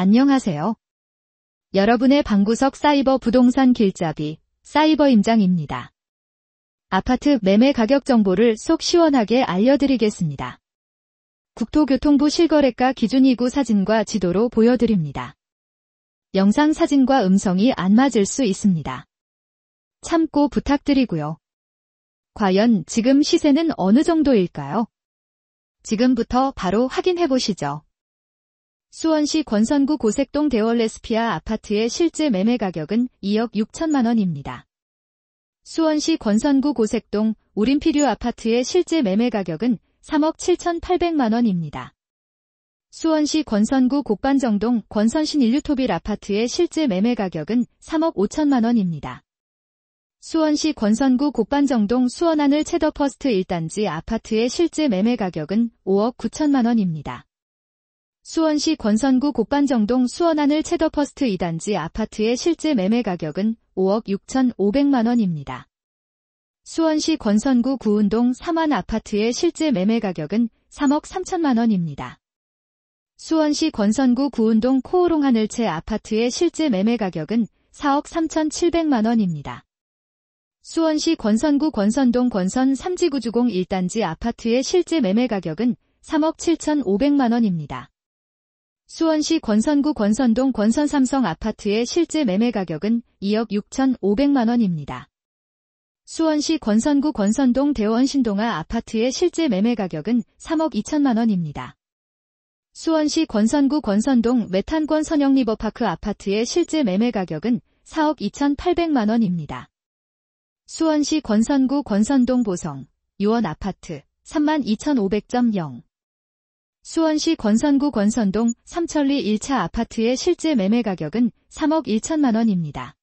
안녕하세요. 여러분의 방구석 사이버 부동산 길잡이, 사이버임장입니다. 아파트 매매 가격 정보를 속 시원하게 알려드리겠습니다. 국토교통부 실거래가 기준이구 사진과 지도로 보여드립니다. 영상 사진과 음성이 안 맞을 수 있습니다. 참고 부탁드리고요. 과연 지금 시세는 어느 정도일까요? 지금부터 바로 확인해보시죠. 수원시 권선구 고색동 대월레스피아 아파트의 실제 매매 가격은 2억 6천만 원입니다. 수원시 권선구 고색동 우린피류 아파트의 실제 매매 가격은 3억 7,800만 원입니다. 수원시 권선구 곡반정동 권선신 인류토빌 아파트의 실제 매매 가격은 3억 5천만 원입니다. 수원시 권선구 곡반정동 수원하늘 체더퍼스트 1단지 아파트의 실제 매매 가격은 5억 9천만 원입니다. 수원시 권선구 곡반정동 수원하늘 체더퍼스트 2단지 아파트의 실제 매매 가격은 5억 6,500만 원입니다. 수원시 권선구 구운동 삼환 아파트의 실제 매매 가격은 3억 3천만 원입니다. 수원시 권선구 구운동 코오롱 하늘채 아파트의 실제 매매 가격은 4억 3,700만 원입니다. 수원시 권선구 권선동 권선 3지구주공 1단지 아파트의 실제 매매 가격은 3억 7,500만 원입니다. 수원시 권선구 권선동 권선 삼성 아파트의 실제 매매 가격은 2억 6,500만 원입니다. 수원시 권선구 권선동 대원신동아 아파트의 실제 매매 가격은 3억 2천만 원입니다. 수원시 권선구 권선동 메탄권 선영리버파크 아파트의 실제 매매 가격은 4억 2,800만 원입니다. 수원시 권선구 권선동 보성 유원 아파트 32,500.0 수원시 권선구 권선동 삼천리 1차 아파트의 실제 매매 가격은 3억 1천만 원입니다.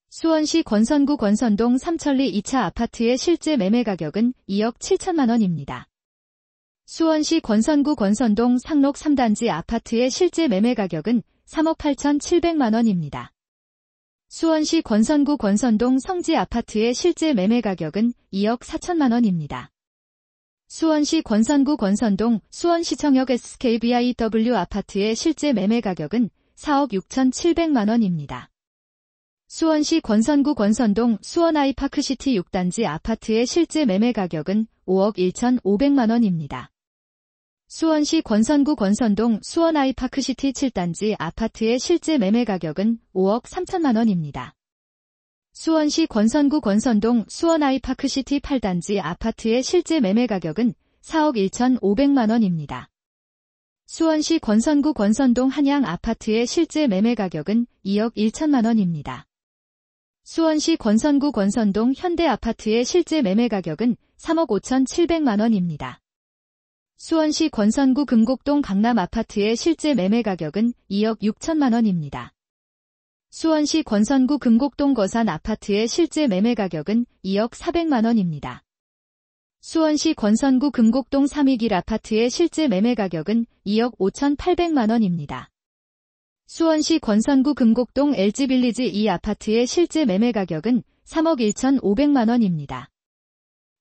수원시 권선구 권선동 삼천리 2차 아파트의 실제 매매 가격은 2억 7천만 원입니다. 수원시 권선구 권선동 상록 3단지 아파트의 실제 매매 가격은 3억 8,700만 원입니다. 수원시 권선구 권선동 성지 아파트의 실제 매매 가격은 2억 4천만 원입니다. 수원시 권선구 권선동 수원시청역 SKBIW 아파트의 실제 매매 가격은 4억 6,700만 원입니다. 수원시 권선구 권선동 수원아이파크시티 6단지 아파트의 실제 매매 가격은 5억 1,500만 원입니다. 수원시 권선구 권선동 수원아이파크시티 7단지 아파트의 실제 매매 가격은 5억 3천만 원입니다. 수원시 권선구 권선동 수원아이파크시티 8단지 아파트의 실제 매매 가격은 4억 1,500만 원입니다. 수원시 권선구 권선동 한양 아파트의 실제 매매 가격은 2억 1천만 원입니다. 수원시 권선구 권선동 현대 아파트의 실제 매매 가격은 3억 5,700만 원입니다. 수원시 권선구 금곡동 강남 아파트의 실제 매매 가격은 2억 6천만 원입니다. 수원시 권선구 금곡동 거산 아파트의 실제 매매 가격은 2억 400만 원입니다. 수원시 권선구 금곡동 삼이길 아파트의 실제 매매 가격은 2억 5,800만 원입니다. 수원시 권선구 금곡동 LG빌리지 2 아파트의 실제 매매 가격은 3억 1,500만 원입니다.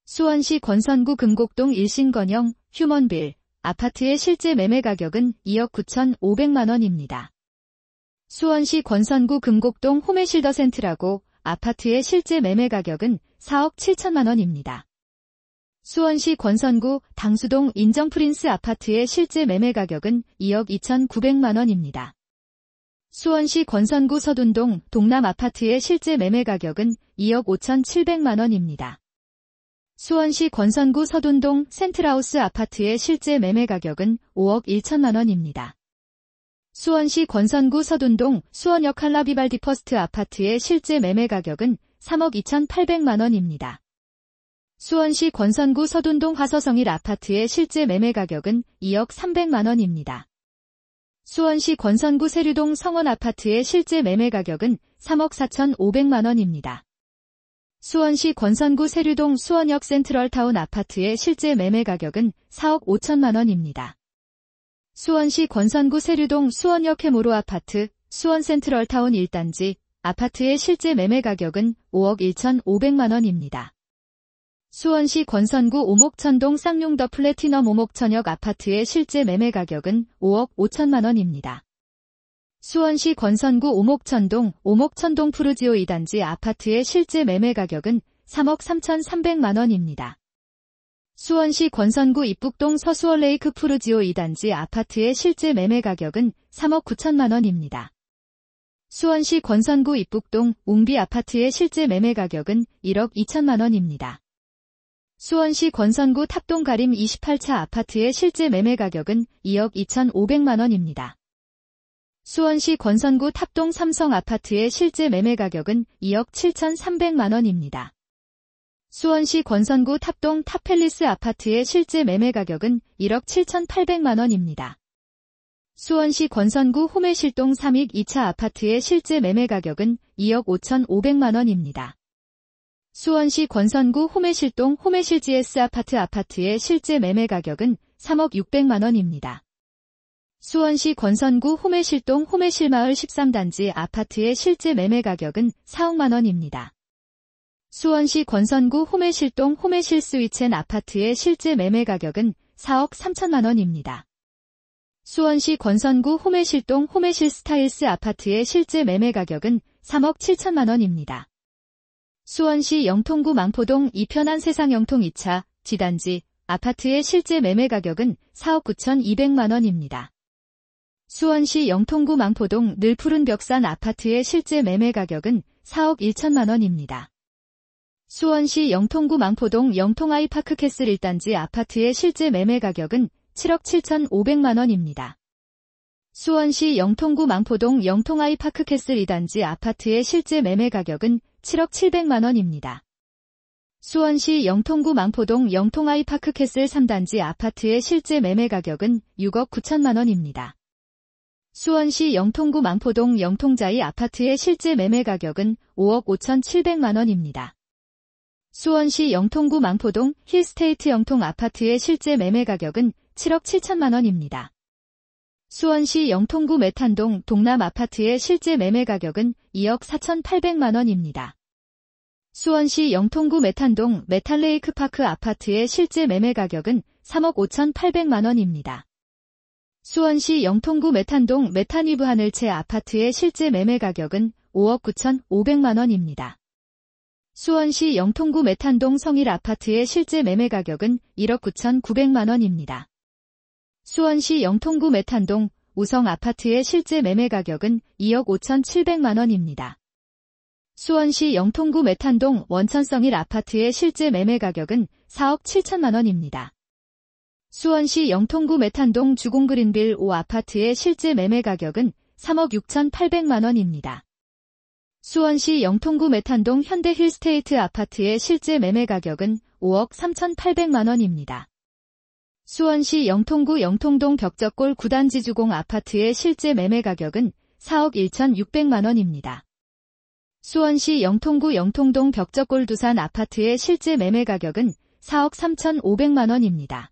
수원시 권선구 금곡동 일신건영 휴먼빌 아파트의 실제 매매 가격은 2억 9,500만 원입니다. 수원시 권선구 금곡동 홈에실더 센트라고 아파트의 실제 매매 가격은 4억 7천만 원입니다. 수원시 권선구 당수동 인정프린스 아파트의 실제 매매 가격은 2억 2,900만 원입니다. 수원시 권선구 서둔동 동남 아파트의 실제 매매 가격은 2억 5,700만 원입니다. 수원시 권선구 서둔동 센트라우스 아파트의 실제 매매 가격은 5억 1천만 원입니다. 수원시 권선구 서둔동 수원역 칼라비발디 퍼스트 아파트의 실제 매매 가격은 3억 2,800만 원입니다. 수원시 권선구 서둔동 화서성일 아파트의 실제 매매 가격은 2억 300만 원입니다. 수원시 권선구 세류동 성원 아파트의 실제 매매 가격은 3억 4,500만 원입니다. 수원시 권선구 세류동 수원역 센트럴타운 아파트의 실제 매매 가격은 4억 5천만 원입니다. 수원시 권선구 세류동 수원역 해모로 아파트 수원 센트럴타운 1단지 아파트의 실제 매매 가격은 5억 1,500만 원입니다. 수원시 권선구 오목천동 쌍용더 플래티넘 오목천역 아파트의 실제 매매 가격은 5억 5천만 원입니다. 수원시 권선구 오목천동 푸르지오 2단지 아파트의 실제 매매 가격은 3억 3,300만원입니다. 수원시 권선구 입북동 서수원레이크 푸르지오 2단지 아파트의 실제 매매 가격은 3억 9천만원입니다. 수원시 권선구 입북동 웅비 아파트의 실제 매매 가격은 1억 2천만원입니다. 수원시 권선구 탑동 가림 28차 아파트의 실제 매매 가격은 2억 2,500만원입니다. 수원시 권선구 탑동 삼성 아파트의 실제 매매 가격은 2억 7,300만원입니다. 수원시 권선구 탑동 탑팰리스 아파트의 실제 매매 가격은 1억 7,800만원입니다. 수원시 권선구 호매실동 3익 2차 아파트의 실제 매매 가격은 2억 5,500만원입니다. 수원시 권선구 호매실동 호매실 GS 아파트의 실제 매매 가격은 3억 600만원입니다. 수원시 권선구 호매실동 호매실마을 13단지 아파트의 실제 매매 가격은 4억만원입니다. 수원시 권선구 호매실동 호매실 스위첸 아파트의 실제 매매 가격은 4억 3천만원입니다. 수원시 권선구 호매실동 호매실 스타일스 아파트의 실제 매매 가격은 3억 7천만원입니다. 수원시 영통구 망포동 이편한 세상 영통 2차 지단지 아파트의 실제 매매 가격은 4억 9,200만원입니다. 수원시 영통구 망포동 늘푸른 벽산 아파트의 실제 매매 가격은 4억 1천만원입니다. 수원시 영통구 망포동 영통아이파크 캐슬 1단지 아파트의 실제 매매 가격은 7억 7,500만원입니다. 수원시 영통구 망포동 영통아이파크 캐슬 2단지 아파트의 실제 매매 가격은 7억 700만원입니다. 수원시 영통구 망포동 영통아이파크 캐슬 3단지 아파트의 실제 매매 가격은 6억 9천만원입니다. 수원시 영통구 망포동 영통자이 아파트의 실제 매매 가격은 5억 5,700만원입니다. 수원시 영통구 망포동 힐스테이트 영통 아파트의 실제 매매 가격은 7억 7천만원입니다. 수원시 영통구 메탄동 동남 아파트의 실제 매매 가격은 2억 4,800만원입니다. 수원시 영통구 메탄동 메탈레이크 파크 아파트의 실제 매매 가격은 3억 5,800만원입니다. 수원시 영통구 메탄동 메탄위브 하늘채 아파트의 실제 매매 가격은 5억 9,500만원입니다. 수원시 영통구 메탄동 성일 아파트의 실제 매매 가격은 1억 9,900만원입니다. 수원시 영통구 메탄동 우성 아파트의 실제 매매 가격은 2억 5,700만원입니다. 수원시 영통구 메탄동 원천성일 아파트의 실제 매매 가격은 4억 7천만원입니다. 수원시 영통구 메탄동 주공그린빌 5 아파트의 실제 매매 가격은 3억 6,800만원입니다. 수원시 영통구 메탄동 현대 힐스테이트 아파트의 실제 매매 가격은 5억 3,800만원입니다. 수원시 영통구 영통동 벽적골 9단지 주공 아파트의 실제 매매 가격은 4억 1,600만원입니다. 수원시 영통구 영통동 벽적골 두산 아파트의 실제 매매 가격은 4억 3,500만원입니다.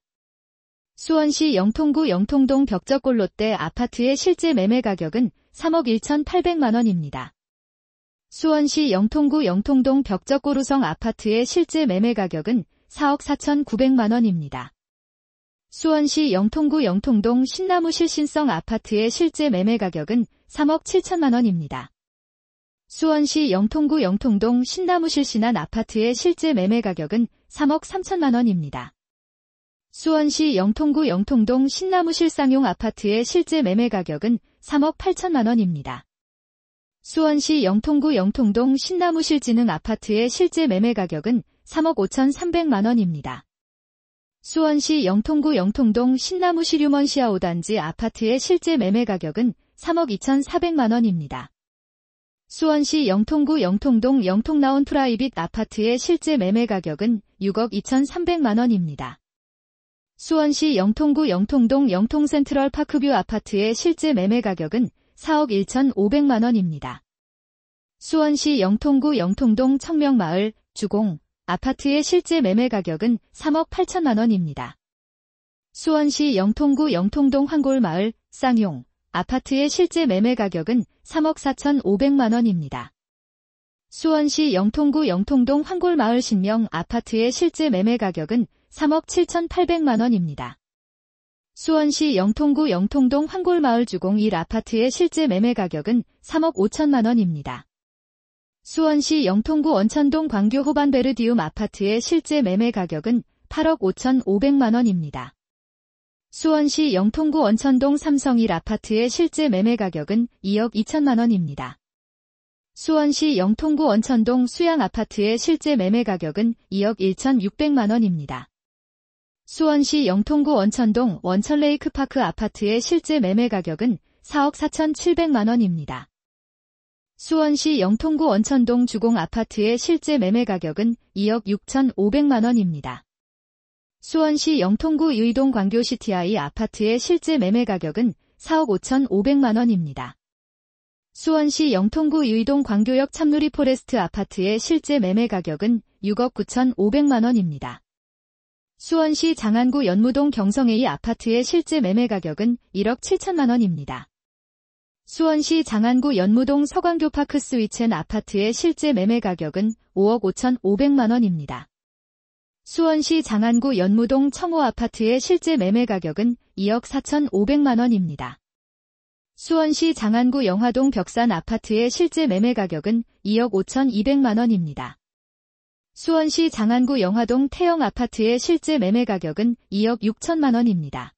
수원시 영통구 영통동 벽적골 롯데 아파트의 실제 매매 가격은 3억 1,800만원입니다. 수원시 영통구 영통동 벽적골 우성 아파트의 실제 매매 가격은 4억 4,900만원입니다. 수원시 영통구 영통동 신나무 실신성 아파트의 실제 매매 가격은 3억 7천만원입니다. 수원시 영통구 영통동 신나무 실신한 아파트의 실제 매매 가격은 3억 3천만원입니다. 수원시 영통구 영통동 신나무 실상용 아파트의 실제 매매 가격은 3억 8천만원입니다. 수원시 영통구 영통동 신나무 실지능 아파트의 실제 매매 가격은 3억 5,300만원입니다. 수원시 영통구 영통동 신나무 시류먼시아 5단지 아파트의 실제 매매 가격은 3억 2,400만원입니다. 수원시 영통구 영통동 영통나온 프라이빗 아파트의 실제 매매 가격은 6억 2,300만원입니다. 수원시 영통구 영통동 영통센트럴 파크뷰 아파트의 실제 매매 가격은 4억 1,500만원입니다. 수원시 영통구 영통동 청명마을 주공 아파트의 실제 매매 가격은 3억 8천만원입니다. 수원시 영통구 영통동 황골마을 쌍용 아파트의 실제 매매 가격은 3억 4,500만원입니다. 수원시 영통구 영통동 황골마을 신명 아파트의 실제 매매 가격은 3억 7,800만원입니다. 수원시 영통구 영통동 황골마을 주공 1아파트의 실제 매매 가격은 3억 5천만 원입니다. 수원시 영통구 원천동 광교 호반베르디움 아파트의 실제 매매 가격은 8억 5,500만 원입니다. 수원시 영통구 원천동 삼성 1아파트의 실제 매매 가격은 2억 2천만 원입니다. 수원시 영통구 원천동 수양 아파트의 실제 매매 가격은 2억 1,600만 원입니다. 수원시 영통구 원천동 원천레이크파크 아파트의 실제 매매 가격은 4억 4,700만 원입니다. 수원시 영통구 원천동 주공 아파트의 실제 매매 가격은 2억 6,500만 원입니다. 수원시 영통구 유이동 광교시티아이 아파트의 실제 매매 가격은 4억 5,500만 원입니다. 수원시 영통구 유이동 광교역 참누리 포레스트 아파트의 실제 매매 가격은 6억 9,500만 원입니다. 수원시 장안구 연무동 경성A 아파트의 실제 매매 가격은 1억 7천만 원입니다. 수원시 장안구 연무동 서광교파크 스위첸 아파트의 실제 매매 가격은 5억 5,500만 원입니다. 수원시 장안구 연무동 청호 아파트의 실제 매매 가격은 2억 4,500만 원입니다. 수원시 장안구 영화동 벽산 아파트의 실제 매매 가격은 2억 5,200만 원입니다. 수원시 장안구 영화동 태영 아파트의 실제 매매 가격은 2억 6천만 원입니다.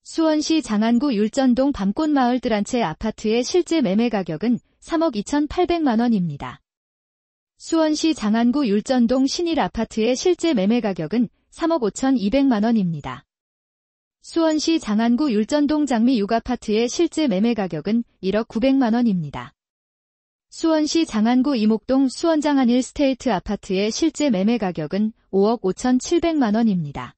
수원시 장안구 율전동 밤꽃마을 드란체 아파트의 실제 매매 가격은 3억 2,800만 원입니다. 수원시 장안구 율전동 신일 아파트의 실제 매매 가격은 3억 5,200만 원입니다. 수원시 장안구 율전동 장미 6아파트의 실제 매매 가격은 1억 900만 원입니다. 수원시 장안구 이목동 수원장안 1스테이트 아파트의 실제 매매 가격은 5억 5,700만 원입니다.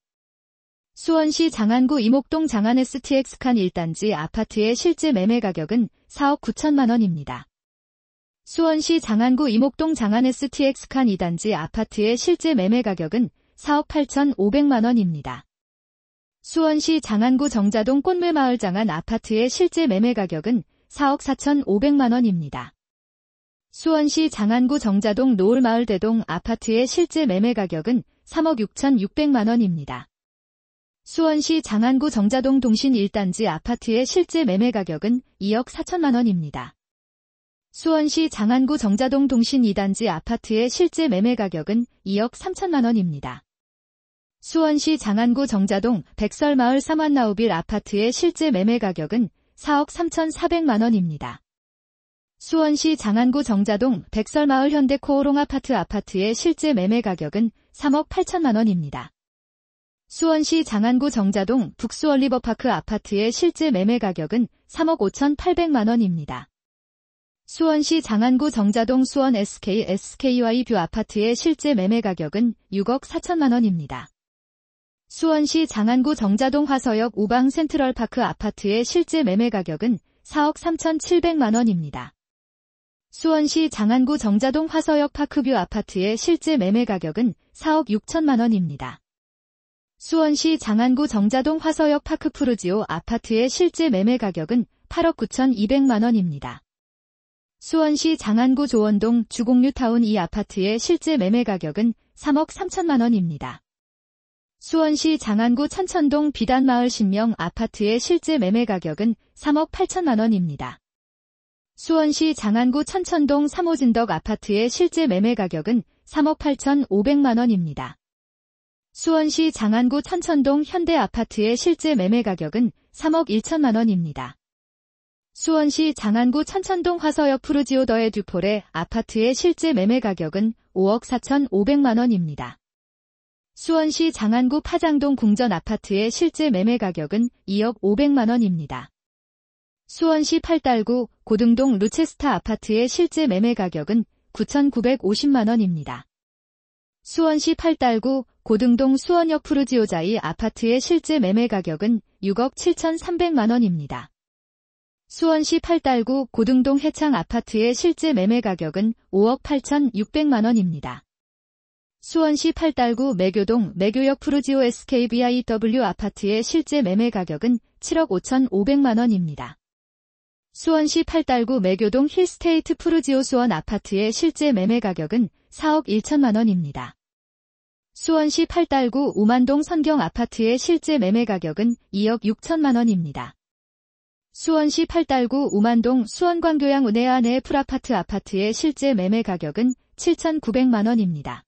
수원시 장안구 이목동 장안 STX칸 1단지 아파트의 실제 매매 가격은 4억 9천만 원입니다. 수원시 장안구 이목동 장안 STX칸 2단지 아파트의 실제 매매 가격은 4억 8,500만 원입니다. 수원시 장안구 정자동 꽃매마을 장안 아파트의 실제 매매 가격은 4억 4,500만 원입니다. 수원시 장안구 정자동 노을마을 대동 아파트의 실제 매매 가격은 3억 6,600만 원입니다. 수원시 장안구 정자동 동신 1단지 아파트의 실제 매매 가격은 2억 4천만 원입니다. 수원시 장안구 정자동 동신 2단지 아파트의 실제 매매 가격은 2억 3천만 원입니다. 수원시 장안구 정자동 백설마을 삼환나우빌 아파트의 실제 매매 가격은 4억 3,400만 원입니다. 수원시 장안구 정자동 백설마을 현대코오롱 아파트의 실제 매매 가격은 3억 8천만 원입니다. 수원시 장안구 정자동 북수얼리버파크 아파트의 실제 매매 가격은 3억 5,800만 원입니다. 수원시 장안구 정자동 수원 SKY 뷰 아파트의 실제 매매 가격은 6억 4천만 원입니다. 수원시 장안구 정자동 화서역 우방 센트럴파크 아파트의 실제 매매 가격은 4억 3,700만 원입니다. 수원시 장안구 정자동 화서역 파크뷰 아파트의 실제 매매 가격은 4억 6천만 원입니다. 수원시 장안구 정자동 화서역 파크푸르지오 아파트의 실제 매매 가격은 8억 9,200만 원입니다. 수원시 장안구 조원동 주공류타운 2 아파트의 실제 매매 가격은 3억 3천만 원입니다. 수원시 장안구 천천동 비단마을 신명 아파트의 실제 매매 가격은 3억 8천만 원입니다. 수원시 장안구 천천동 3호진덕 아파트의 실제 매매 가격은 3억 8,500만 원입니다. 수원시 장안구 천천동 현대아파트의 실제 매매 가격은 3억 1천만 원입니다. 수원시 장안구 천천동 화서역 푸르지오더의 듀폴의 아파트의 실제 매매 가격은 5억 4,500만 원입니다. 수원시 장안구 파장동 궁전 아파트의 실제 매매 가격은 2억 500만 원입니다. 수원시 팔달구 고등동 루체스타 아파트의 실제 매매 가격은 9,950만 원입니다. 수원시 팔달구 고등동 수원역 푸르지오자이 아파트의 실제 매매 가격은 6억 7,300만 원입니다. 수원시 팔달구 고등동 해창 아파트의 실제 매매 가격은 5억 8,600만 원입니다. 수원시 팔달구 매교동 매교역 푸르지오 SKBIW 아파트의 실제 매매 가격은 7억 5,500만 원입니다. 수원시 팔달구 매교동 힐스테이트 푸르지오 수원 아파트의 실제 매매 가격은 4억 1천만 원입니다. 수원시 8달구 우만동 선경 아파트의 실제 매매 가격은 2억 6천만 원입니다. 수원시 8달구 우만동 수원광교양 은혜아 내 풀아파트 아파트의 실제 매매 가격은 7,900만 원입니다.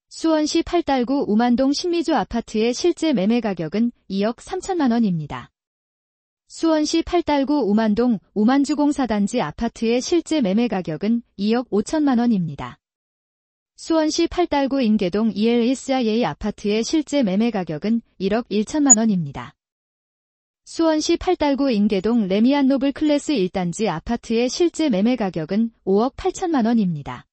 수원시 8달구 우만동 신미주 아파트의 실제 매매 가격은 2억 3천만 원입니다. 수원시 8달구 우만동 우만주공사단지 아파트의 실제 매매 가격은 2억 5천만 원입니다. 수원시 8달구 인계동 ELSIA 아파트의 실제 매매 가격은 1억 1천만 원입니다. 수원시 8달구 인계동 레미안 노블 클래스 1단지 아파트의 실제 매매 가격은 5억 8천만 원입니다.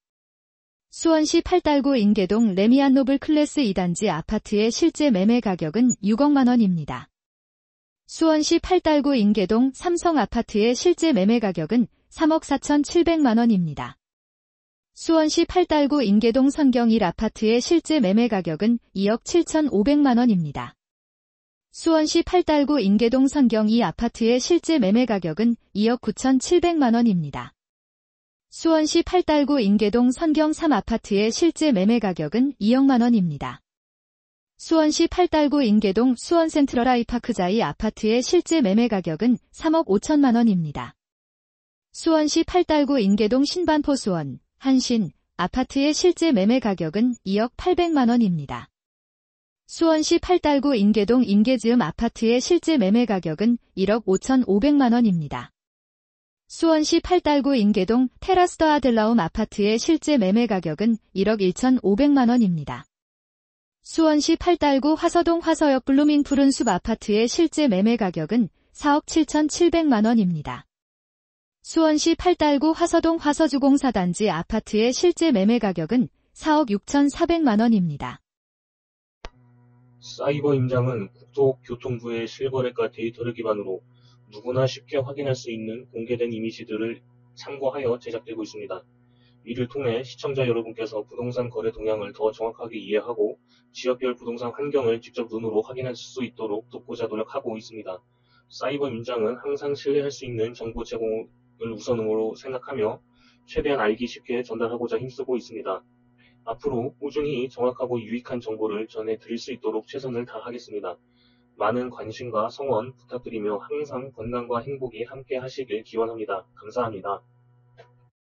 수원시 8달구 인계동 레미안 노블 클래스 2단지 아파트의 실제 매매 가격은 6억만 원입니다. 수원시 8달구 인계동 삼성 아파트의 실제 매매 가격은 3억 4,700만 원입니다. 수원시 8달구 인계동 선경 1 아파트의 실제 매매 가격은 2억 7,500만 원입니다. 수원시 8달구 인계동 선경 2 아파트의 실제 매매 가격은 2억 9,700만 원입니다. 수원시 8달구 인계동 선경 3 아파트의 실제 매매 가격은 2억만 원입니다. 수원시 8달구 인계동 수원센트럴 아이파크자이 아파트의 실제 매매 가격은 3억 5천만 원입니다. 수원시 8달구 인계동 신반포 수원, 한신 아파트의 실제 매매 가격은 2억 800만 원입니다. 수원시 8달구 인계동 인계즈음 아파트의 실제 매매 가격은 1억 5,500만 원입니다. 수원시 8달구 인계동 테라스 더 아들라움 아파트의 실제 매매 가격은 1억 1,500만 원입니다. 수원시 8달구 화서동 화서역 블루밍 푸른숲 아파트의 실제 매매 가격은 4억 7,700만 원입니다. 수원시 8달구 화서동 화서주공사단지 아파트의 실제 매매 가격은 4억 6,400만 원입니다. 사이버 임장은 국토교통부의 실거래가 데이터를 기반으로 누구나 쉽게 확인할 수 있는 공개된 이미지들을 참고하여 제작되고 있습니다. 이를 통해 시청자 여러분께서 부동산 거래 동향을 더 정확하게 이해하고 지역별 부동산 환경을 직접 눈으로 확인할 수 있도록 돕고자 노력하고 있습니다. 사이버 임장은 항상 신뢰할 수 있는 정보 제공을 우선으로 생각하며 최대한 알기 쉽게 전달하고자 힘쓰고 있습니다. 앞으로 꾸준히 정확하고 유익한 정보를 전해드릴 수 있도록 최선을 다하겠습니다. 많은 관심과 성원 부탁드리며 항상 건강과 행복이 함께 하시길 기원합니다. 감사합니다.